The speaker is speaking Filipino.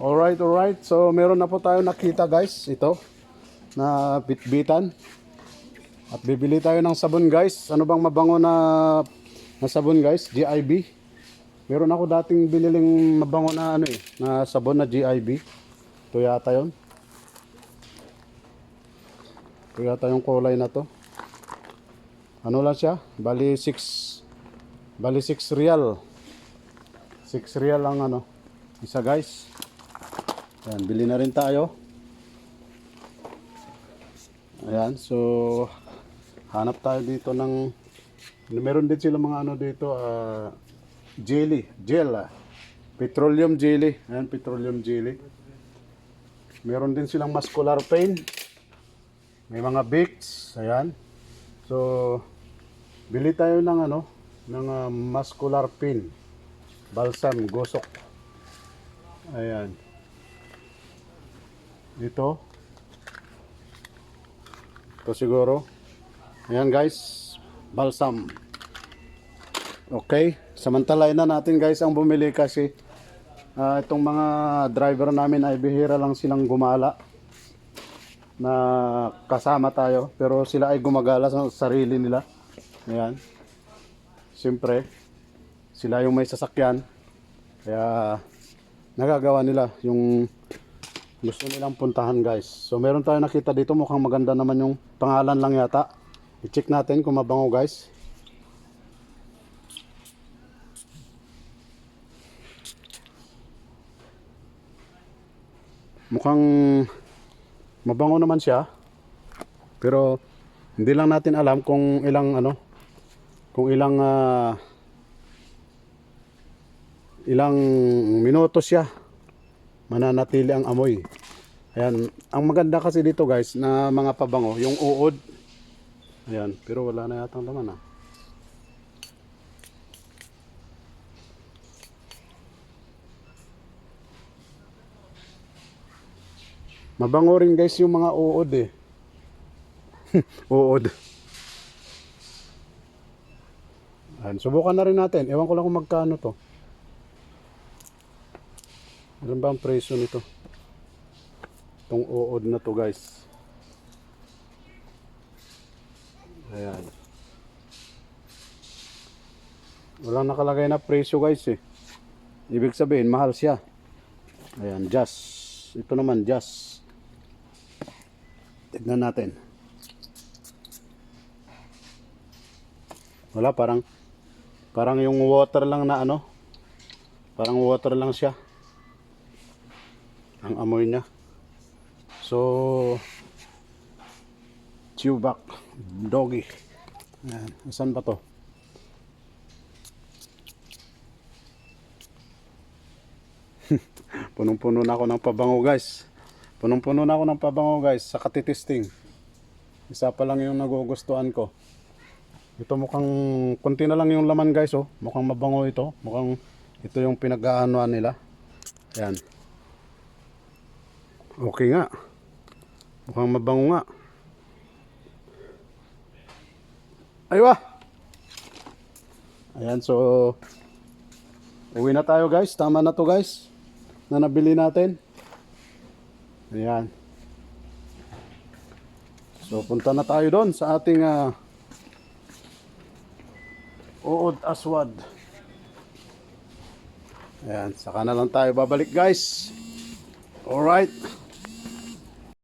Alright. So, meron na po tayo nakita guys. Ito, na bitbitan. At bibili tayo ng sabon guys. Ano bang mabango na sabon guys? GIB. Meron ako dating biniling mabango na na sabon na GIB. Ito yata yun. Ito yata yung kulay na to. Ano lang siya? Bali 6 real. 6 real ang isa guys. Ayan, bili na rin tayo. Ayan, so hanap tayo dito ng meron din sila mga dito petroleum jelly. Ayan, petroleum jelly. Meron din silang muscular pain. May mga Vicks, ayan. So bili tayo ng muscular pain balsam gosok. Ayan. Ito siguro. Ayan guys, balsam. Okay, samantalain na natin guys ang bumili kasi itong mga driver namin ay bihira lang silang gumala na kasama tayo, pero sila ay gumagala sa sarili nila. Ayan. Siyempre, sila yung may sasakyan. Kaya nagagawa nila yung gusto nilang puntahan guys. So meron tayo nakita dito, mukhang maganda naman yung pangalan lang yata. I-check natin kung mabango guys. Mukhang mabango naman siya. Pero hindi lang natin alam kung ilang ilang minuto siya mananatili ang amoy. Ayan, ang maganda kasi dito guys na mga pabango, yung uod. Ayan, pero wala na yatang laman Mabango rin guys yung mga uod uod. Ayan, subukan na rin natin. Ewan ko lang kung magkano to. Ano ba ang presyo nito? Itong uod na to guys. Ayan. Walang nakalagay na presyo guys Ibig sabihin mahal siya. Ayan, just. Ito naman just. Tignan natin. Wala, parang yung water lang na parang water lang siya ang amoy niya. So Chewbacca doggy. Ayan, saan ba to? Punong-puno na ako ng pabango guys. Punong-puno na ako ng pabango guys sa katitesting. Isa pa lang yung nagugustuhan ko. Ito mukhang konti na lang yung laman guys Mukhang mabango ito. Mukhang ito yung pinag-aanoan nila. Ayan. Okay nga. Mukhang mabango nga. Aywa. Ayan, so uwi na tayo guys. Tama na to guys na nabili natin. Ayan. So punta na tayo doon sa ating uod aswad. Ayan, saka na lang tayo babalik guys. Alright.